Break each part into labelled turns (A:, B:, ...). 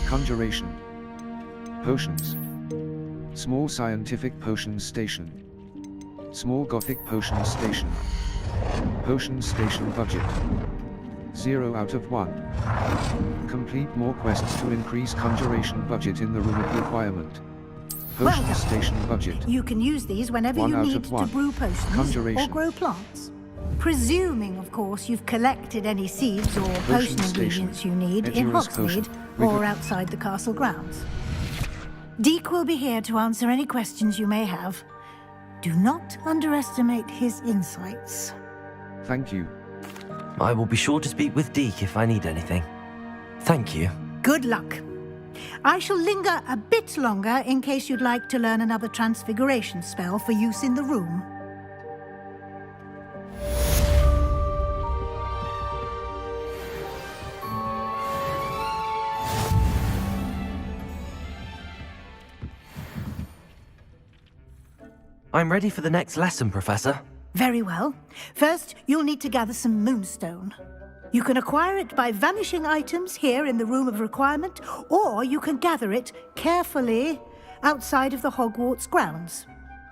A: Conjuration. Potions. Small scientific potions station. Small gothic potions station. Potions station budget. 0 out of 1. Complete more quests to increase conjuration budget in the room of requirement. Potions station budget.
B: You can use these whenever
A: 1
B: you
A: out
B: need
A: of
B: to
A: 1.
B: brew potions or
A: Conjuration.
B: grow plants. Presuming, of course, you've collected any seeds or potion ingredients you need in
A: Endurance
B: Hogsmeade
A: potion.
B: or outside the castle grounds. Deke will be here to answer any questions you may have. Do not underestimate his insights.
A: Thank you.
C: I will be sure to speak with Deke if I need anything. Thank you.
B: Good luck. I shall linger a bit longer in case you'd like to learn another transfiguration spell for use in the room.
C: I'm ready for the next lesson, Professor.
B: Very well. First, you'll need to gather some moonstone. You can acquire it by vanishing items here in the Room of Requirement, or you can gather it carefully outside of the Hogwarts grounds.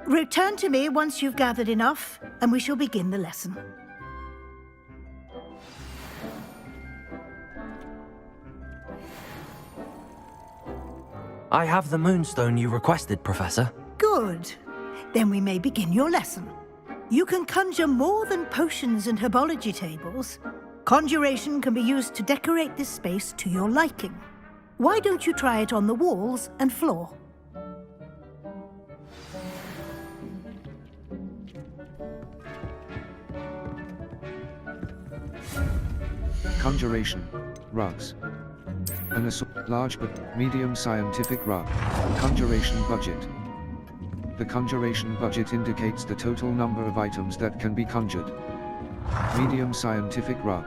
B: Return to me once you've gathered enough, and we shall begin the lesson.
C: I have the moonstone you requested, Professor.
B: Good. Then we may begin your lesson. You can conjure more than potions and herbology tables. Conjuration can be used to decorate this space to your liking. Why don't you try it on the walls and floor?
A: Conjuration. Rugs. An large but medium scientific rug. Conjuration budget. The conjuration budget indicates the total number of items that can be conjured. Medium scientific rug.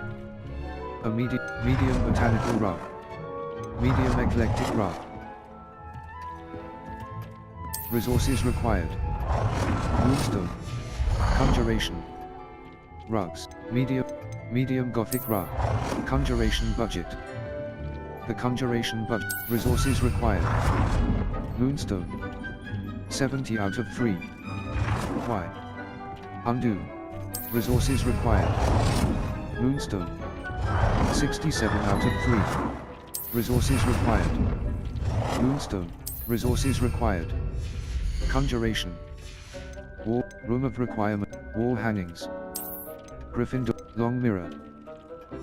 A: A medium botanical rug. Medium eclectic rug. Resources required. Moonstone. Conjuration. Rugs. Medium gothic rug. Conjuration budget. The conjuration budget. Resources required. Moonstone. 70 out of 3. Why? Undo. Resources required. Moonstone. 67 out of 3. Resources required. Moonstone. Resources required. Conjuration. Wall. Room of requirement. Wall hangings. Gryffindor. Long mirror.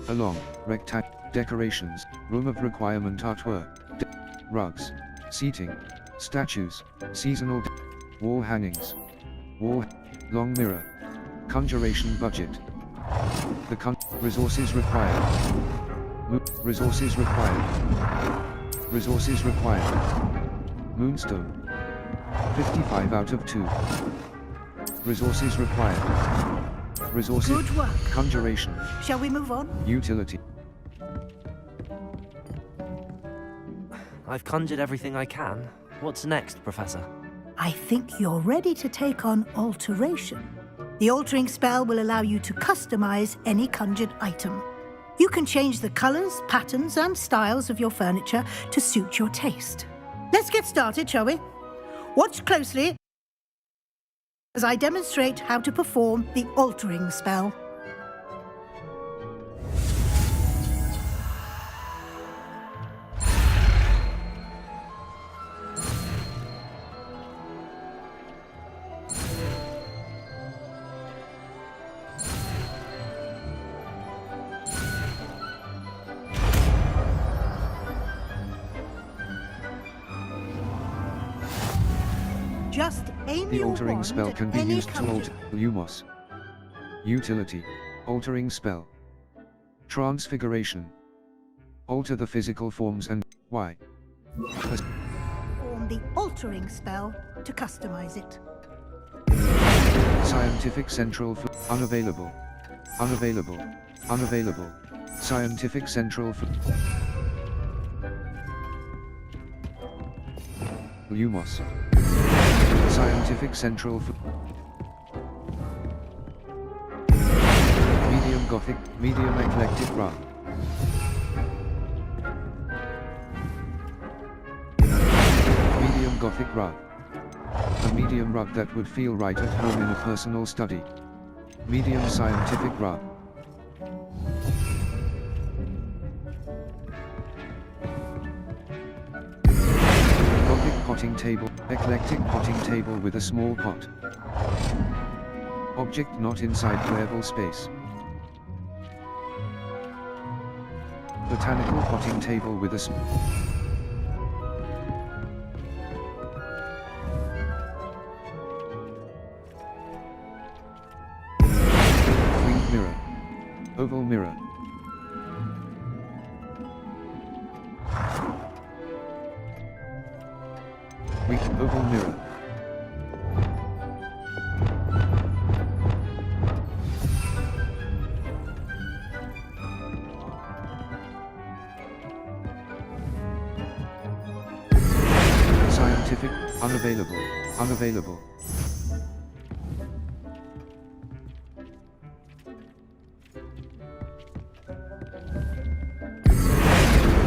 A: Along. Rectangle. Decorations. Room of requirement artwork. Rugs. Seating. Statues. Seasonal. Wall hangings. Wall. Long mirror. Conjuration budget. The resources required. Resources required. Resources required. Moonstone. 55 out of 2. Resources required. Resources.
B: Good work.
A: Conjuration.
B: Shall we move on?
A: Utility.
C: I've conjured everything I can. What's next, Professor?
B: I think you're ready to take on alteration. The altering spell will allow you to customize any conjured item. You can change the colors, patterns, and styles of your furniture to suit your taste. Let's get started, shall we? Watch closely as I demonstrate how to perform the altering spell. Just aim
A: The
B: your
A: altering
B: wand
A: spell
B: at
A: can be
B: any
A: used to
B: conjure-
A: alter Lumos. Utility. Altering spell. Transfiguration. Alter the physical forms and why.
B: Perform the altering spell to customize it.
A: Scientific Central unavailable. Unavailable. Unavailable. Scientific Central Lumos. Scientific Central Medium Gothic, Medium Eclectic Rug. Gothic rug. A medium rug that would feel right at home in a personal study. Medium scientific rug. Gothic potting table, eclectic potting table with a small pot. Object not inside playable space. Botanical potting table with a winged mirror. Oval mirror. Winged oval mirror. Scientific, unavailable, unavailable.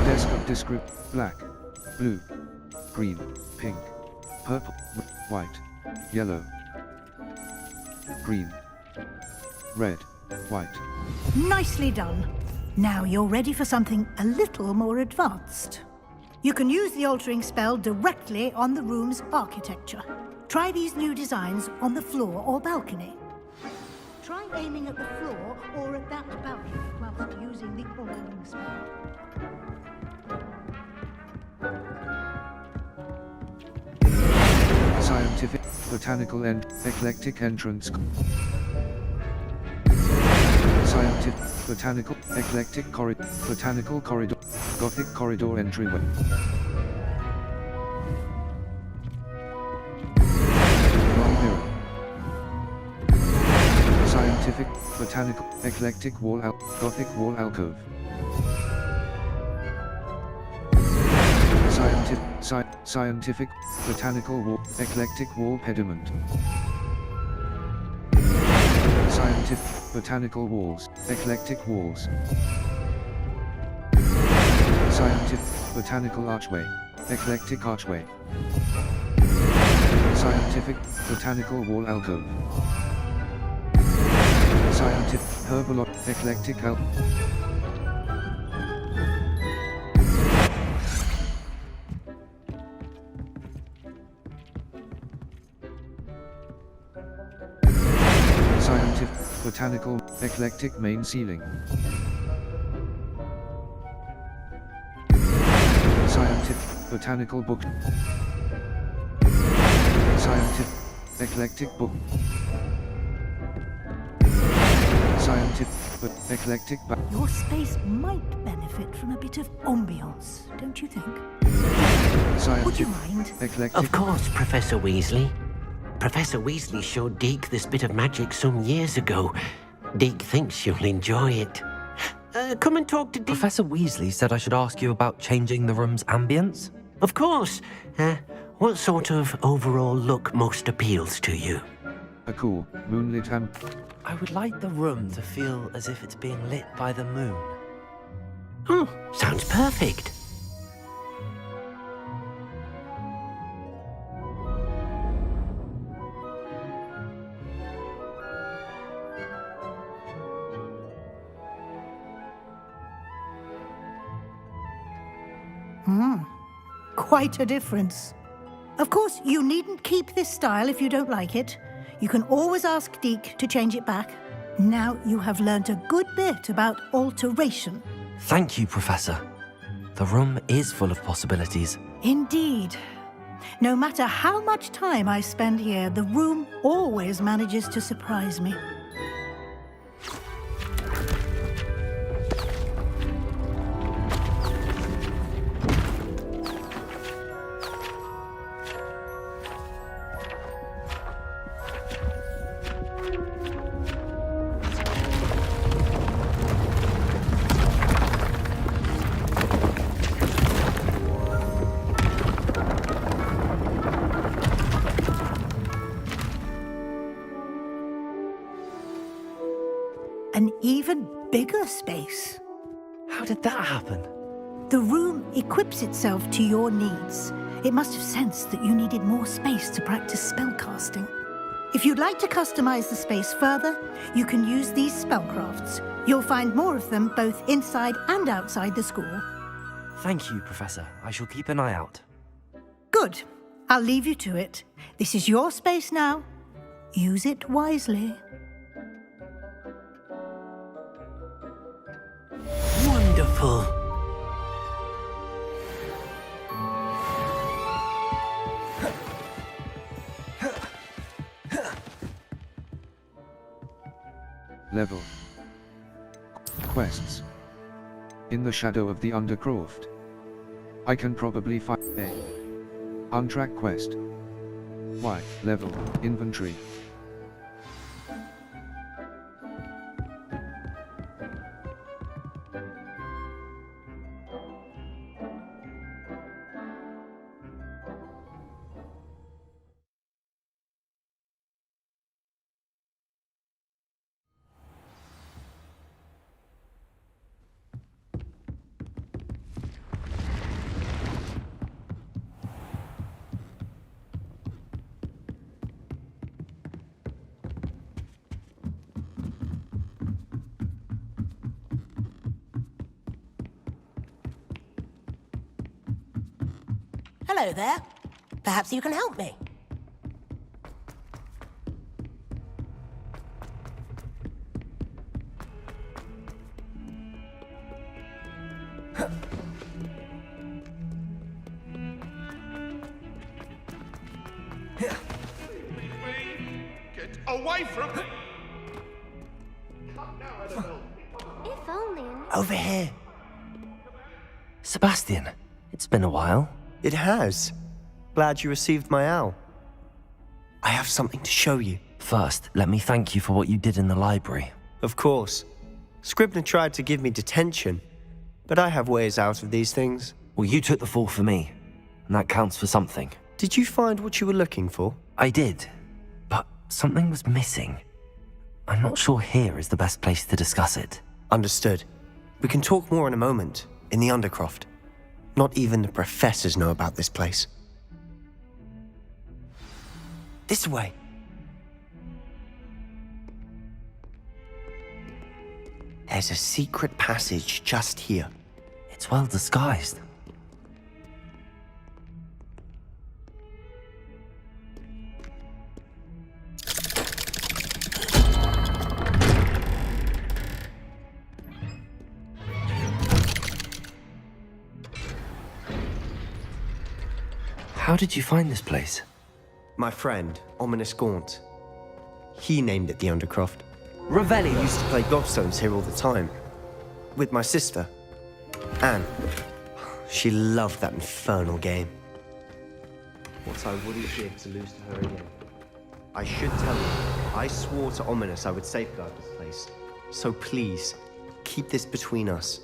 A: Desk of descript, black, blue, green, pink, purple, white, yellow, green, red, white.
B: Nicely done. Now you're ready for something a little more advanced. You can use the altering spell directly on the room's architecture. Try these new designs on the floor or balcony. Try aiming at the floor or at that balcony whilst using the altering spell.
A: Scientific, botanical and eclectic entrance. Scientific, botanical, eclectic corridor, botanical corridor, Gothic corridor entryway. Wrong mirror. Scientific, botanical, eclectic wall Gothic wall alcove. Scientific, botanical wall, eclectic wall pediment. Scientific, botanical walls, eclectic walls. Scientific, botanical archway, eclectic archway. Scientific, botanical wall alcove. Scientific, herbal, eclectic Scientific, botanical, eclectic main ceiling. Scientific, botanical book. Scientific, eclectic book. Scientific, eclectic
B: Your space might benefit from a bit of ambiance, don't you think? Would you mind?
A: eclectic.
D: Of course, Professor Weasley. Professor Weasley showed Deke this bit of magic some years ago. Deke thinks you'll enjoy it. Come and talk to Deke.
C: Professor Weasley said I should ask you about changing the room's ambience.
D: Of course. What sort of overall look most appeals to you?
A: A cool, moonlit
C: I would like the room to feel as if it's being lit by the moon.
D: Oh, sounds perfect.
B: Quite a difference. Of course, you needn't keep this style if you don't like it. You can always ask Deke to change it back. Now you have learnt a good bit about alteration.
C: Thank you, Professor. The room is full of possibilities.
B: Indeed. No matter how much time I spend here, the room always manages to surprise me. An even bigger space.
C: How did that happen?
B: The room equips itself to your needs. It must have sensed that you needed more space to practice spellcasting. If you'd like to customize the space further, you can use these spellcrafts. You'll find more of them both inside and outside the school.
C: Thank you, Professor. I shall keep an eye out.
B: Good. I'll leave you to it. This is your space now. Use it wisely.
D: Wonderful.
A: Level. Quests. In the shadow of the Undercroft. I can probably find a untracked quest. Y. Level. Inventory.
E: Hello there. Perhaps you can help me.
F: Get away from me!
G: If only.
H: Over here.
C: Sebastian, it's been a while.
H: It has. Glad you received my owl. I have something to show you.
C: First, let me thank you for what you did in the library.
H: Of course. Scribner tried to give me detention, but I have ways out of these things.
C: Well, you took the fall for me, and that counts for something.
H: Did you find what you were looking for?
C: I did, but something was missing. I'm not sure here is the best place to discuss it.
H: Understood. We can talk more in a moment, in the Undercroft. Not even the professors know about this place. This way. There's a secret passage just here.
C: It's well disguised. How did you find this place?
H: My friend, Ominous Gaunt. He named it the Undercroft.
C: Revelio.
H: I used to play gobstones here all the time. With my sister, Anne. She loved that infernal game. What I wouldn't give to lose to her again. I should tell you, I swore to Ominous I would safeguard this place. So please, keep this between us.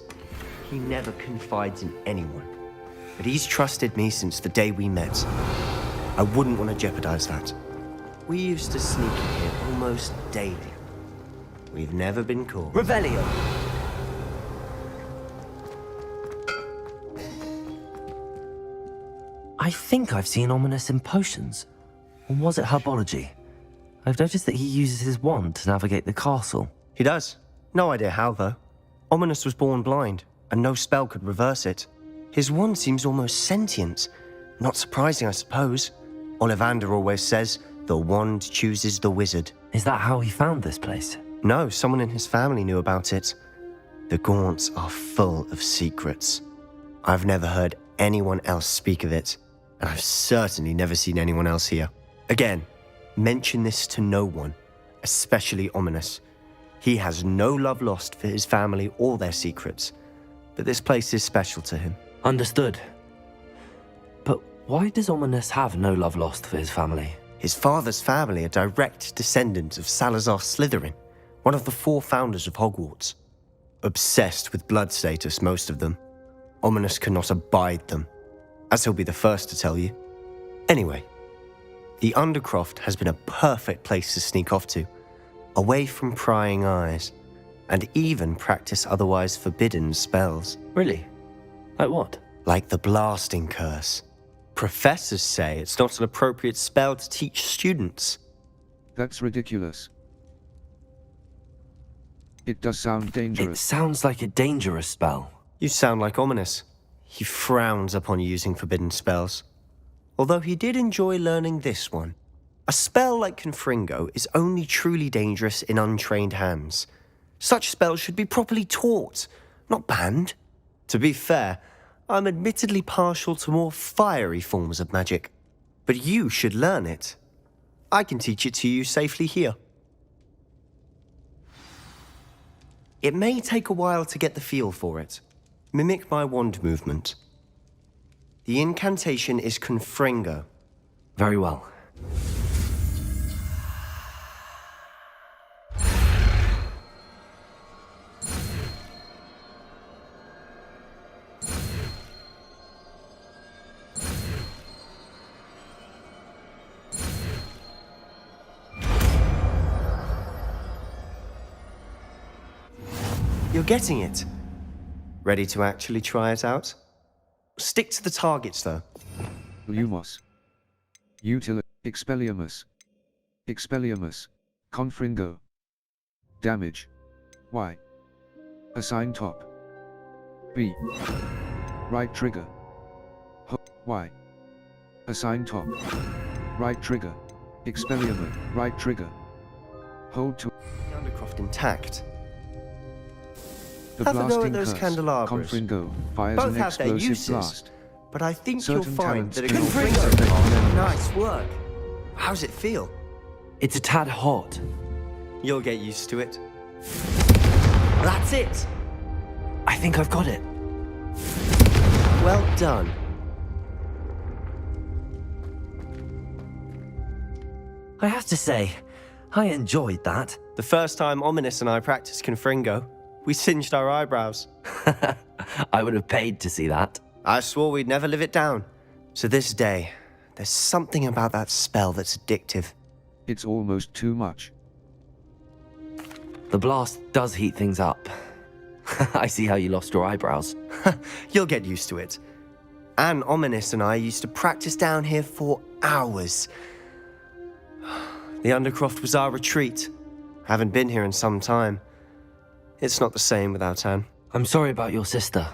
H: He never confides in anyone. But he's trusted me since the day we met. I wouldn't want to jeopardize that. We used to sneak in here almost daily. We've never been caught.
C: Revelio. I think I've seen Ominous in potions. Or was it herbology? I've noticed that he uses his wand to navigate the castle.
H: He does. No idea how, though. Ominous was born blind, and no spell could reverse it. His wand seems almost sentient. Not surprising, I suppose. Ollivander always says, the wand chooses the wizard.
C: Is that how he found this place?
H: No, someone in his family knew about it. The Gaunts are full of secrets. I've never heard anyone else speak of it, and I've certainly never seen anyone else here. Again, mention this to no one, especially Ominous. He has no love lost for his family or their secrets, but this place is special to him.
C: Understood. But why does Ominous have no love lost for his family?
H: His father's family are direct descendants of Salazar Slytherin, one of the 4 founders of Hogwarts. Obsessed with blood status, most of them. Ominous cannot abide them, as he'll be the first to tell you. Anyway, the Undercroft has been a perfect place to sneak off to, away from prying eyes, and even practice otherwise forbidden spells.
C: Really? Like what?
H: Like the blasting curse. Professors say it's not an appropriate spell to teach students.
A: That's ridiculous. It does sound
C: It
A: dangerous.
C: sounds like a dangerous spell.
H: You sound like Ominous. He frowns upon using forbidden spells. Although he did enjoy learning this one. A spell like Confringo is only truly dangerous in untrained hands. Such spells should be properly taught, not banned. To be fair, I'm admittedly partial to more fiery forms of magic. But you should learn it. I can teach it to you safely here. It may take a while to get the feel for it. Mimic my wand movement. The incantation is Confringo.
C: Very well.
H: You're getting it. Ready to actually try it out? Stick to the targets, though.
A: Lumos. Expelliarmus. Expelliarmus. Confringo. Damage. Y. Assign top. B. Right trigger. Y. Assign top. Right trigger. Expelliarmus. Right trigger. Hold to.
H: The Undercroft intact.
A: The
H: Have a go
A: blasting
H: at those
A: curse.
H: candelabras.
A: Confringo fires
H: Both
A: an
H: have their
A: explosive
H: uses,
A: blast.
H: but I think
A: Certain
H: you'll find
A: talents
H: that a
A: do not
H: Confringo.
A: affect enemies.
H: Nice work. How's it feel?
C: It's a tad hot.
H: You'll get used to it. That's it.
C: I think I've got it.
H: Well done.
C: I have to say, I enjoyed that.
H: The first time Ominous and I practiced Confringo, we singed our eyebrows.
C: I would have paid to see that.
H: I swore we'd never live it down. To this day, there's something about that spell that's addictive.
A: It's almost too much.
C: The blast does heat things up. I see how you lost your eyebrows.
H: You'll get used to it. Anne, Ominous, and I used to practice down here for hours. The Undercroft was our retreat. Haven't been here in some time. It's not the same without Anne.
C: I'm sorry about your sister.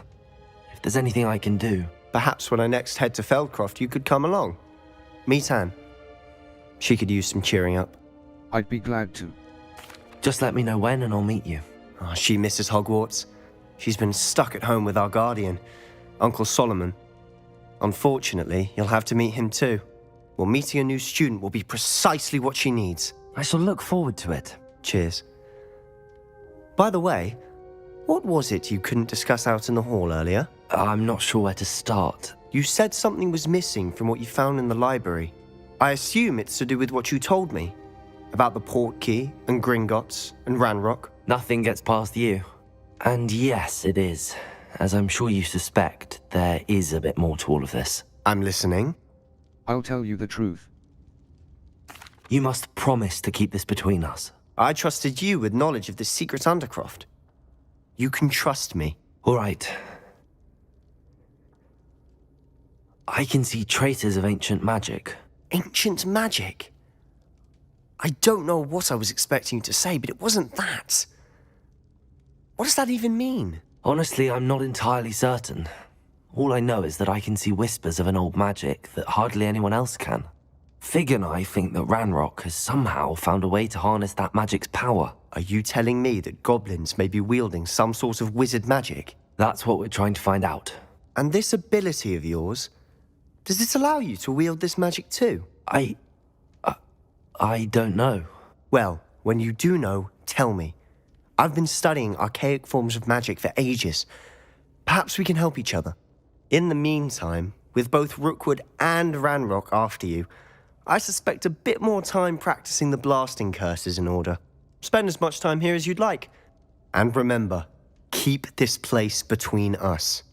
C: If there's anything I can do...
H: Perhaps when I next head to Feldcroft, you could come along. Meet Anne. She could use some cheering up.
A: I'd be glad to.
C: Just let me know when and I'll meet you.
H: Oh, she misses Hogwarts. She's been stuck at home with our guardian, Uncle Solomon. Unfortunately, you'll have to meet him too. Well, meeting a new student will be precisely what she needs.
C: I shall look forward to it.
H: Cheers. By the way, what was it you couldn't discuss out in the hall earlier?
C: I'm not sure where to start.
H: You said something was missing from what you found in the library. I assume it's to do with what you told me. About the Portkey, and Gringotts, and Ranrock.
C: Nothing gets past you. And yes, it is. As I'm sure you suspect, there is a bit more to all of this.
H: I'm listening.
A: I'll tell you the truth.
C: You must promise to keep this between us.
H: I trusted you with knowledge of this secret Undercroft. You can trust me.
C: All right. I can see traces of ancient magic.
H: Ancient magic? I don't know what I was expecting you to say, but it wasn't that. What does that even mean?
C: Honestly, I'm not entirely certain. All I know is that I can see whispers of an old magic that hardly anyone else can. Fig and I think that Ranrock has somehow found a way to harness that magic's power.
H: Are you telling me that goblins may be wielding some sort of wizard magic?
C: That's what we're trying to find out.
H: And this ability of yours, does it allow you to wield this magic too?
C: I don't know.
H: Well, when you do know, tell me. I've been studying archaic forms of magic for ages. Perhaps we can help each other. In the meantime, with both Rookwood and Ranrock after you, I suspect a bit more time practicing the blasting curse is in order. Spend as much time here as you'd like. And remember, keep this place between us.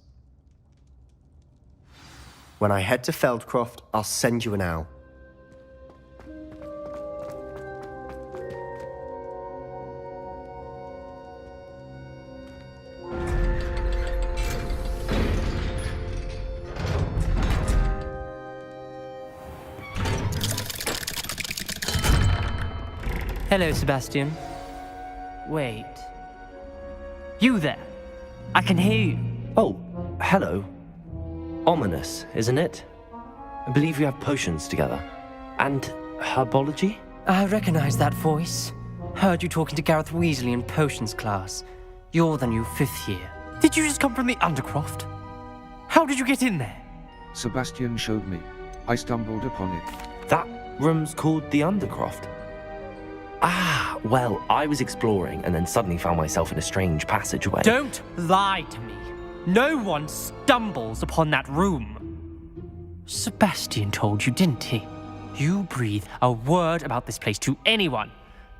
H: When I head to Feldcroft, I'll send you an owl.
I: Hello, Sebastian. Wait. You there? I can hear you.
C: Oh, hello. Ominous, isn't it? I believe you have potions together. And herbology?
I: I recognize that voice. Heard you talking to Gareth Weasley in potions class. You're the new 5th year. Did you just come from the Undercroft? How did you get in there?
A: Sebastian showed me. I stumbled upon it.
C: That room's called the Undercroft. Ah, well, I was exploring and then suddenly found myself in a strange passageway.
I: Don't lie to me. No one stumbles upon that room. Sebastian told you, didn't he? You breathe a word about this place to anyone,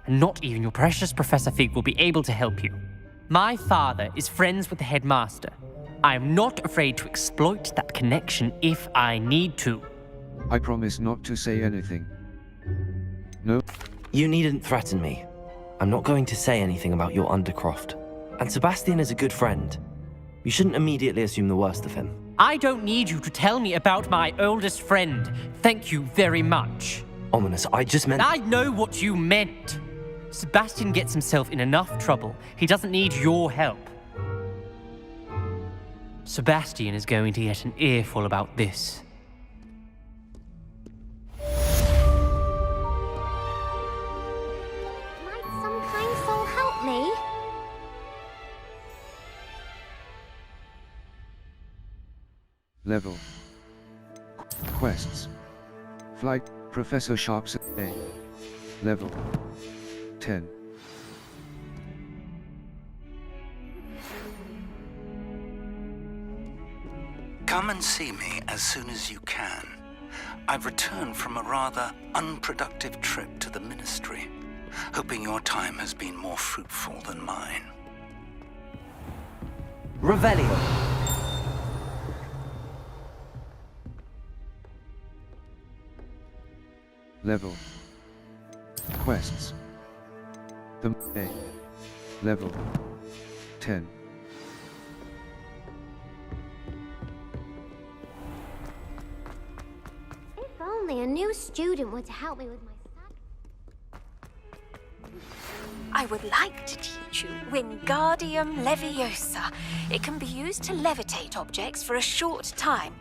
I: and not even your precious Professor Fig will be able to help you. My father is friends with the headmaster. I am not afraid to exploit that connection if I need to.
A: I promise not to say anything. No.
C: You needn't threaten me. I'm not going to say anything about your Undercroft. And Sebastian is a good friend. You shouldn't immediately assume the worst of him.
I: I don't need you to tell me about my oldest friend. Thank you very much.
C: Ominous, I just meant...
I: I know what you meant. Sebastian gets himself in enough trouble. He doesn't need your help. Sebastian is going to get an earful about this.
G: Might some kind soul help me?
A: Level. Quests. Flight. Professor Sharp's A. Level 10.
J: Come and see me as soon as you can. I've returned from a rather unproductive trip to the Ministry, hoping your time has been more fruitful than mine.
C: Revelio.
A: Level. Quests. The A. Level 10.
G: If only a new student would help me with my
K: I would like to teach you Wingardium Leviosa. It can be used to levitate objects for a short time.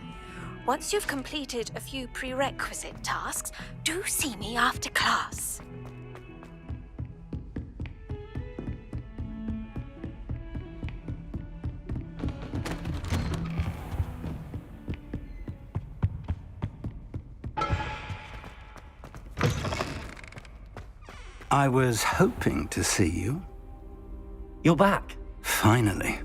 K: Once you've completed a few prerequisite tasks, do see me after class.
J: I was hoping to see you.
C: You're back.
J: Finally.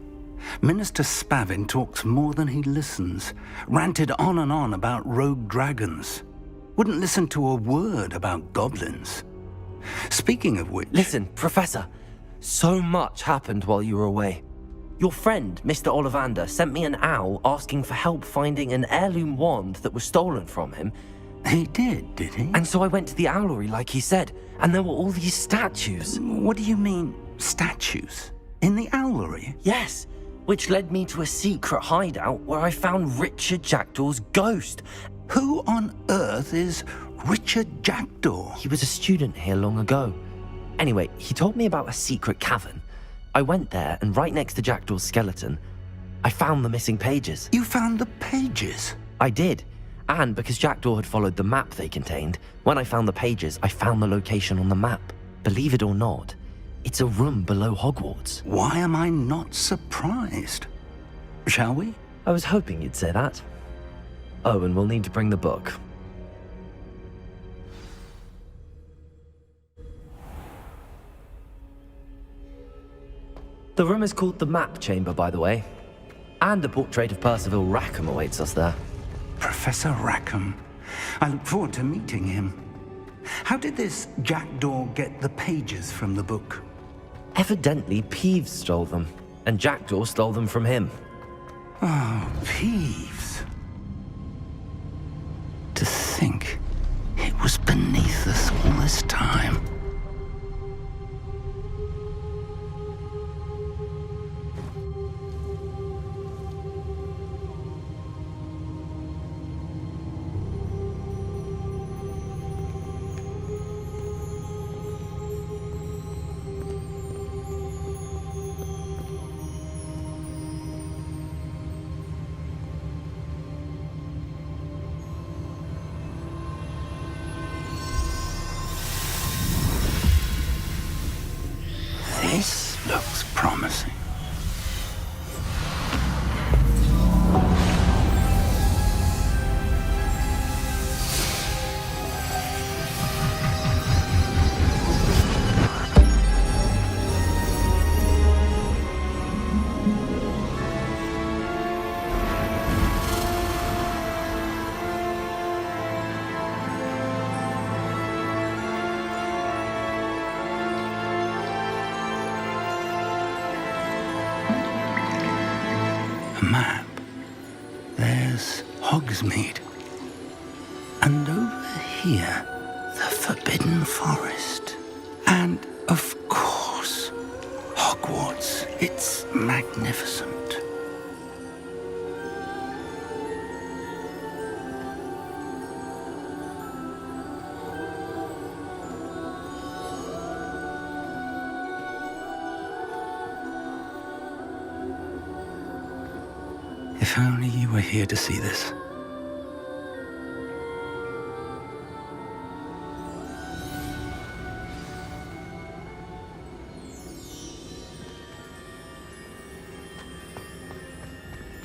J: Minister Spavin talks more than he listens. Ranted on and on about rogue dragons. Wouldn't listen to a word about goblins. Speaking of which...
C: Listen, Professor. So much happened while you were away. Your friend, Mr. Ollivander, sent me an owl asking for help finding an heirloom wand that was stolen from him.
J: He did he?
C: And so I went to the owlery like he said, and there were all these statues.
J: What do you mean, statues? In the owlery?
C: Yes, which led me to a secret hideout where I found Richard Jackdaw's ghost.
J: Who on earth is Richard Jackdaw?
C: He was a student here long ago. Anyway, he told me about a secret cavern. I went there, and right next to Jackdaw's skeleton, I found the missing pages.
J: You found the pages?
C: I did. And because Jackdaw had followed the map they contained, when I found the pages, I found the location on the map. Believe it or not, it's a room below Hogwarts.
J: Why am I not surprised? Shall we?
C: I was hoping you'd say that. Oh, and we'll need to bring the book. The room is called the Map Chamber, by the way. And a portrait of Percival Rackham awaits us there.
J: Professor Rackham. I look forward to meeting him. How did this Jackdaw get the pages from the book?
C: Evidently, Peeves stole them, and Jackdaw stole them from him.
J: Oh, Peeves. To think it was beneath us all this time. A map. There's Hogsmeade. And over here, the Forbidden Forest. And, of course, Hogwarts. It's magnificent. If only you were here to see this.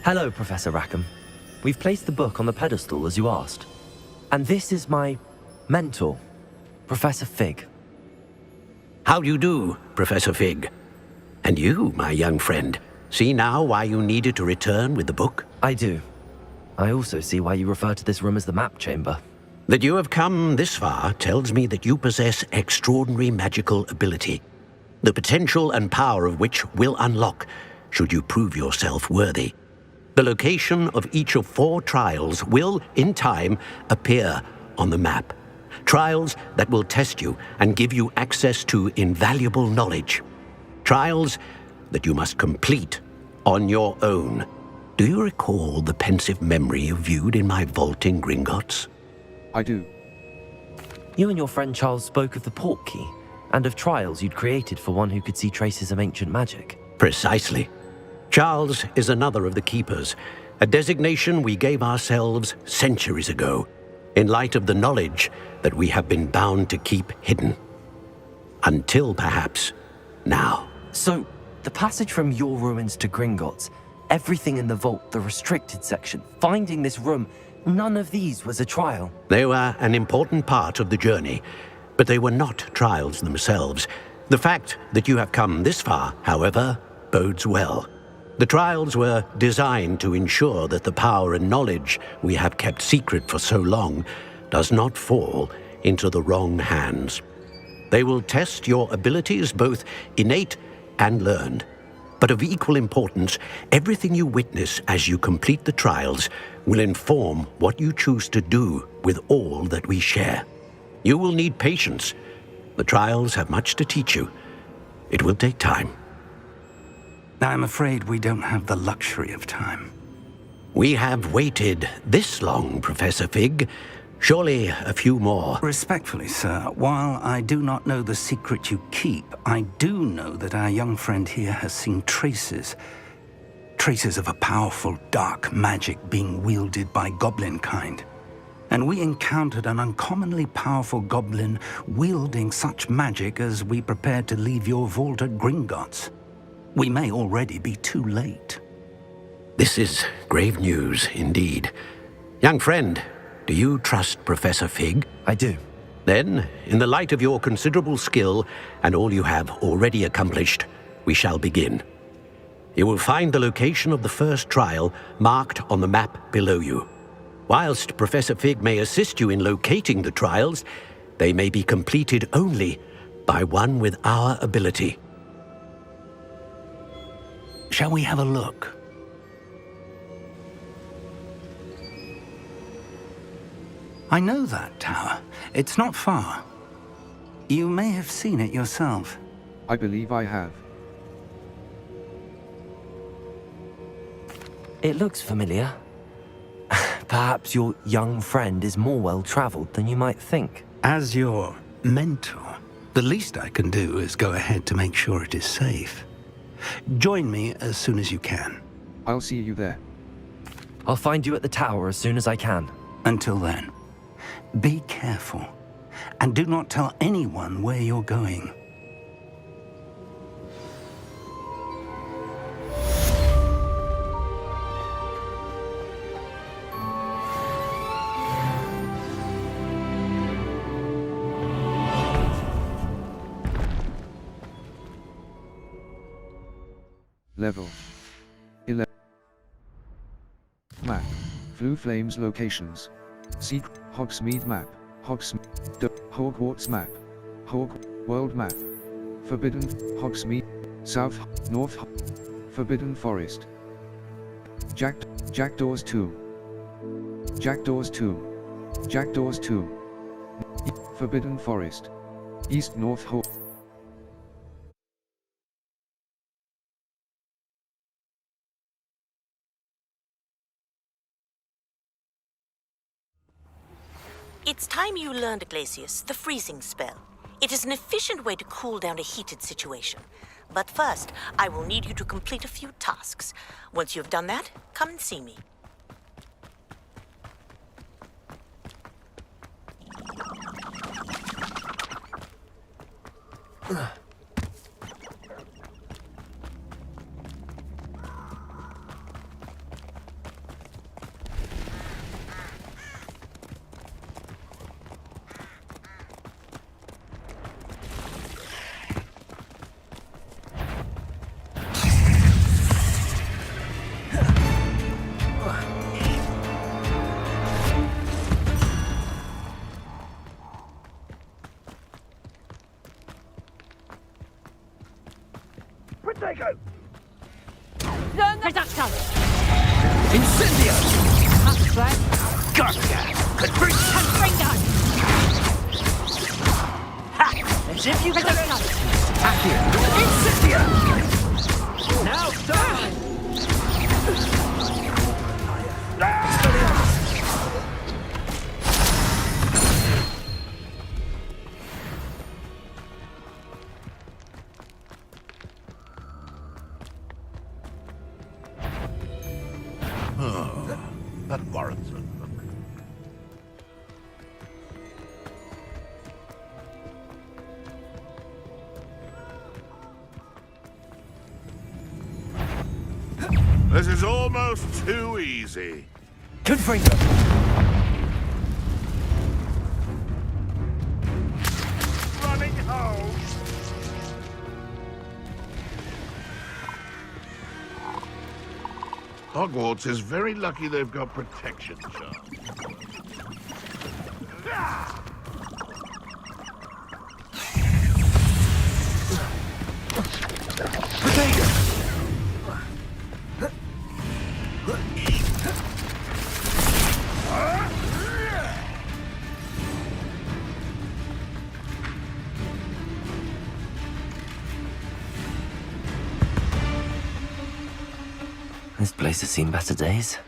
C: Hello, Professor Rackham. We've placed the book on the pedestal as you asked. And this is my mentor, Professor Fig.
D: How do you do, Professor Fig? And you, my young friend, see now why you needed to return with the book?
C: I do. I also see why you refer to this room as the map chamber.
D: That you have come this far tells me that you possess extraordinary magical ability, the potential and power of which will unlock should you prove yourself worthy. The location of each of 4 trials will, in time, appear on the map. Trials that will test you and give you access to invaluable knowledge. Trials that you must complete on your own. Do you recall the pensive memory you viewed in my vault in Gringotts?
A: I do.
C: You and your friend Charles spoke of the portkey and of trials you'd created for one who could see traces of ancient magic.
D: Precisely. Charles is another of the Keepers, a designation we gave ourselves centuries ago, in light of the knowledge that we have been bound to keep hidden. Until perhaps now.
C: So, the passage from your ruins to Gringotts, everything in the vault, the restricted section, finding this room, none of these was a trial.
D: They were an important part of the journey, but they were not trials themselves. The fact that you have come this far, however, bodes well. The trials were designed to ensure that the power and knowledge we have kept secret for so long does not fall into the wrong hands. They will test your abilities, both innate and learned. But of equal importance, everything you witness as you complete the trials will inform what you choose to do with all that we share. You will need patience. The trials have much to teach you. It will take time.
J: I'm afraid we don't have the luxury of time.
D: We have waited this long, Professor Fig. Surely a few more.
J: Respectfully, sir, while I do not know the secret you keep, I do know that our young friend here has seen traces of a powerful dark magic being wielded by goblin kind. And we encountered an uncommonly powerful goblin wielding such magic as we prepared to leave your vault at Gringotts. We may already be too late.
D: This is grave news indeed. Young friend, do you trust Professor Fig?
C: I do.
D: Then, in the light of your considerable skill and all you have already accomplished, we shall begin. You will find the location of the first trial marked on the map below you. Whilst Professor Fig may assist you in locating the trials, they may be completed only by one with our ability.
J: Shall we have a look? I know that tower. It's not far. You may have seen it yourself.
A: I believe I have.
C: It looks familiar. Perhaps your young friend is more well-traveled than you might think.
J: As your mentor, the least I can do is go ahead to make sure it is safe. Join me as soon as you can.
A: I'll see you there.
C: I'll find you at the tower as soon as I can.
J: Until then, be careful, and do not tell anyone where you're going.
A: Level 11. Map. Blue Flames locations. Seek Hogsmeade map. Hogwarts map. World map. Forbidden Hogsmeade. South North Forbidden Forest. Jackdaws 2. Jackdaws 2. Jackdaws 2. Forbidden Forest. East North Hall.
E: It's time you learned, Glacius, the freezing spell. It is an efficient way to cool down a heated situation. But first, I will need you to complete a few tasks. Once you have done that, come and see me.
I: Reduction!
J: Incendio!
I: Upgrade!
J: Guardia!
I: Confringo!
J: As if you could
I: Reduction!
J: Accio! Incendio! Now die!
F: That warrants it. This is almost too easy.
J: Confringo!
F: Running home. Hogwarts is very lucky they've got protection charms.
C: This place has seen better days.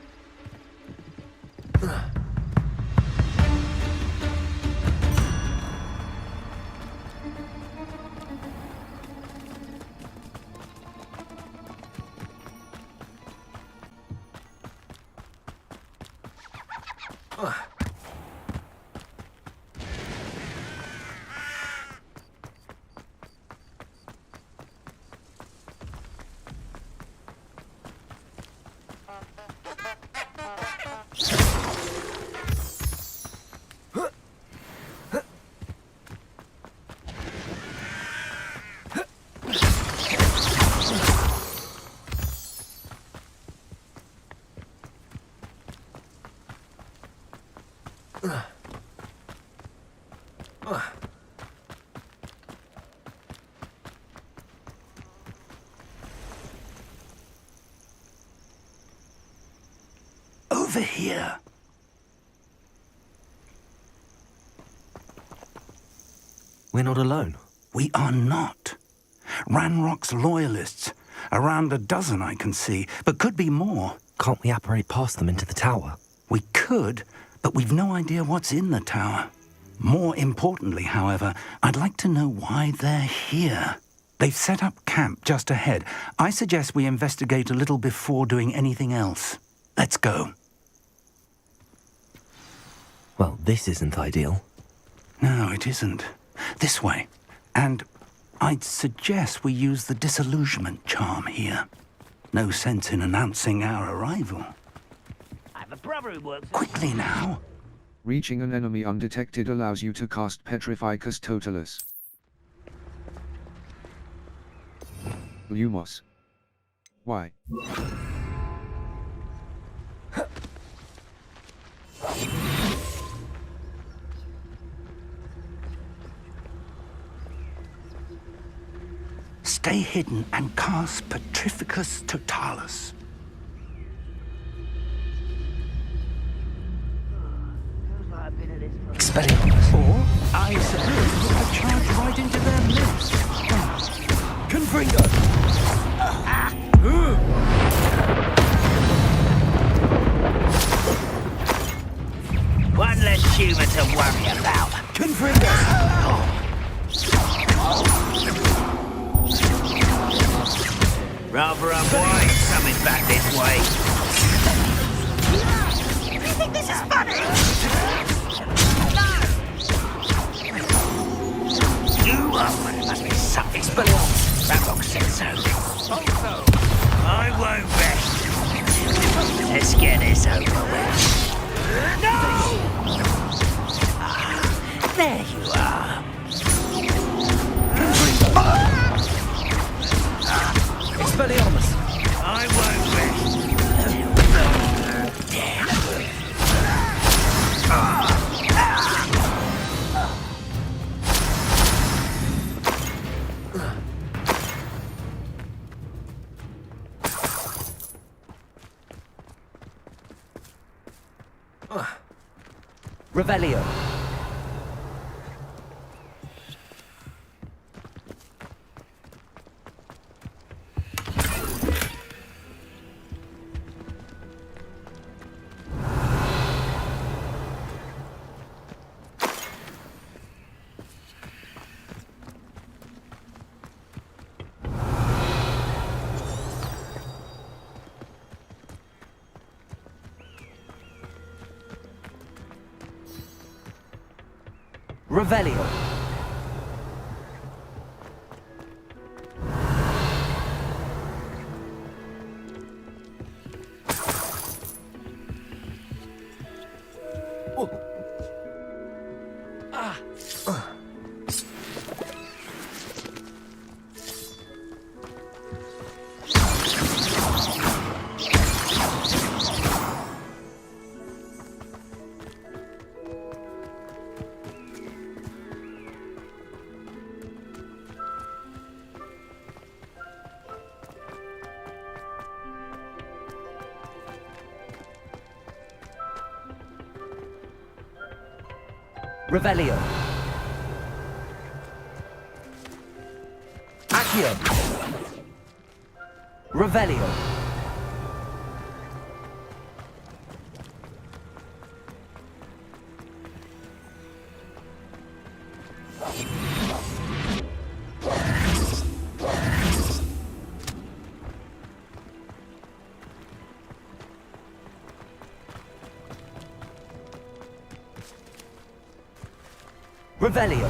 J: Over here.
C: We're not alone.
J: We are not. Ranrock's loyalists. Around a dozen I can see, but could be more.
C: Can't we apparate past them into the tower?
J: We could, but we've no idea what's in the tower. More importantly, however, I'd like to know why they're here. They've set up camp just ahead. I suggest we investigate a little before doing anything else. Let's go.
C: Well, this isn't ideal.
J: No, it isn't. This way. And I'd suggest we use the disillusionment charm here. No sense in announcing our arrival.
L: I have a brother who works...
J: Quickly now.
A: Reaching an enemy undetected allows you to cast Petrificus Totalis. Lumos. Why?
J: Stay hidden and cast Petrificus Totalis.
C: Expelliarmus.
J: Or, I suppose, you could charge right into their midst.
C: Confringo!
L: One less human to worry about.
C: Confringo!
L: Rather unwise coming back this way.
K: You think this is funny?
L: You must be something.
C: Expelliarmus!
L: Ranrock said so. I won't rest. Let's get this over with. No! There you are.
C: Expelliarmus!
L: I won't rest.
C: Revelio! Revelio! Revelio! Accio! Revelio! Revelio!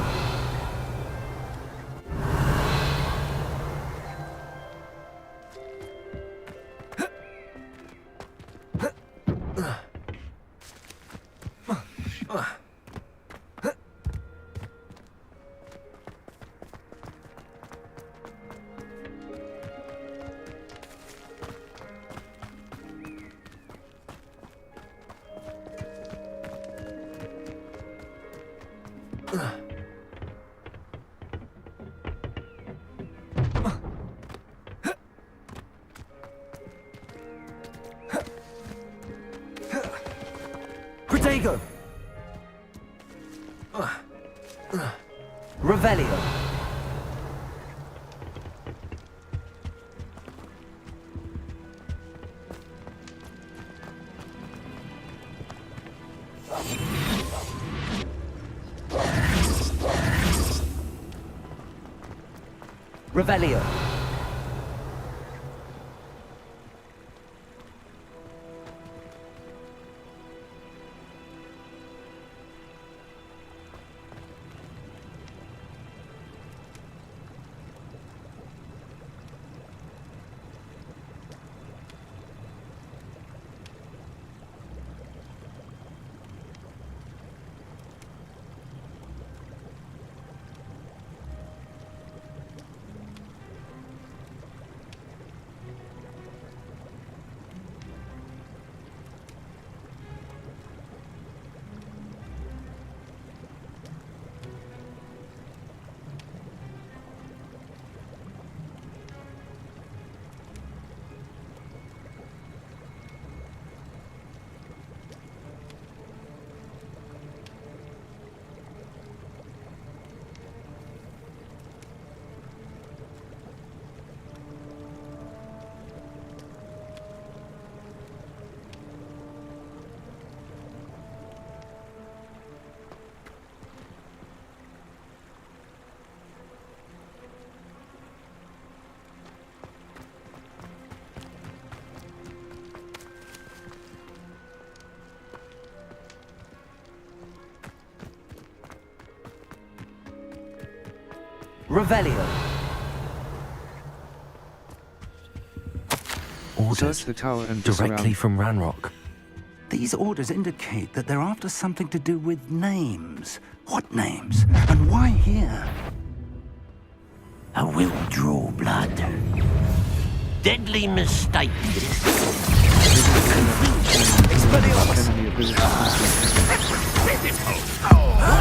C: Protego! Revelio! Revelio! Revelio. Orders
A: Search the tower and the
C: directly from Ranrock.
J: These orders indicate that they're after something to do with names. What names? And why here?
L: I will draw blood. Deadly mistake.
A: enemy ability.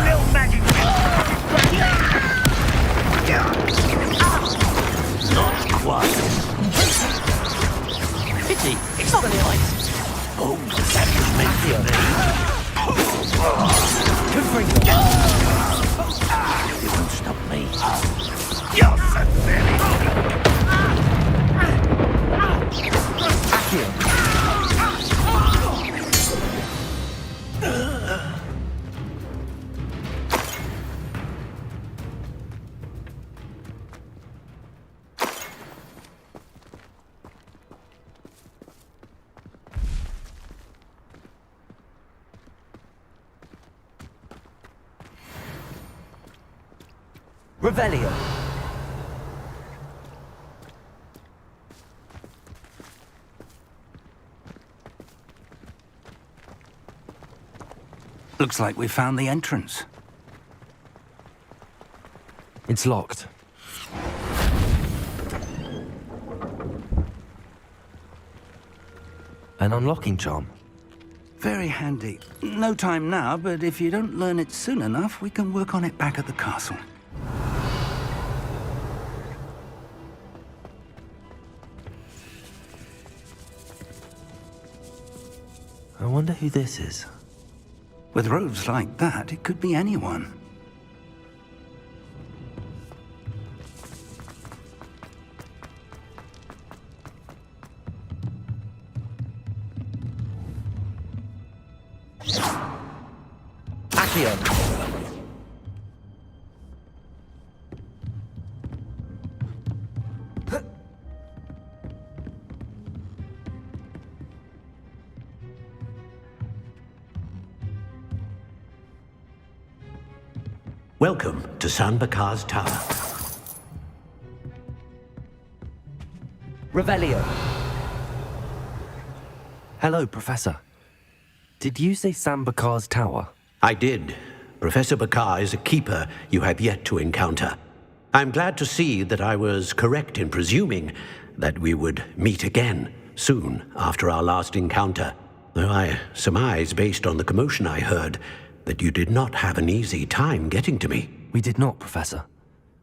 L: Little magic. Not quite. Pity. Expelliarmus. Oh, that was meant for me. You won't stop me. You're pathetic.
C: Revelio.
J: Looks like we found the entrance.
C: It's locked. An unlocking charm.
J: Very handy. No time now, but if you don't learn it soon enough, we can work on it back at the castle.
C: I wonder who this is.
J: With robes like that, it could be anyone.
C: Accio.
D: Welcome to San Bakar's Tower.
C: Revelio. Hello, Professor. Did you say Sam Bakar's tower?
D: I did. Professor Bakar is a keeper you have yet to encounter. I'm glad to see that I was correct in presuming that we would meet again soon after our last encounter, though I surmise, based on the commotion I heard, that you did not have an easy time getting to me.
C: We did not, Professor.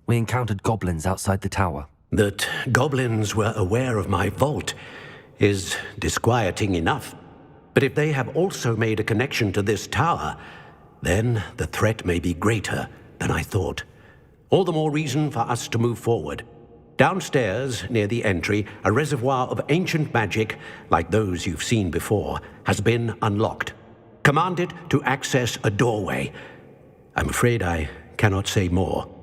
C: We encountered goblins outside the tower.
D: That goblins were aware of my vault is disquieting enough. But if they have also made a connection to this tower, then the threat may be greater than I thought. All the more reason for us to move forward. Downstairs, near the entry, a reservoir of ancient magic, like those you've seen before, has been unlocked. Command it to access a doorway. I'm afraid I cannot say more.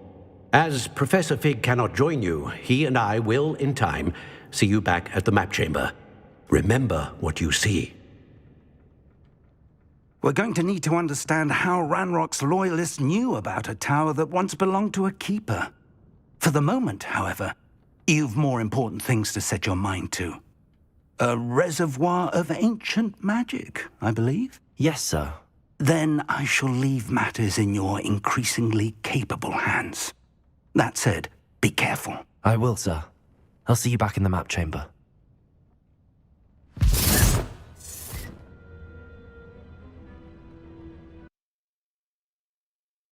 D: As Professor Fig cannot join you, he and I will, in time, see you back at the map chamber. Remember what you see.
J: We're going to need to understand how Ranrock's loyalists knew about a tower that once belonged to a keeper. For the moment, however, you've more important things to set your mind to. A reservoir of ancient magic, I believe?
C: Yes, sir.
J: Then I shall leave matters in your increasingly capable hands. That said, be careful.
C: I will, sir. I'll see you back in the map chamber.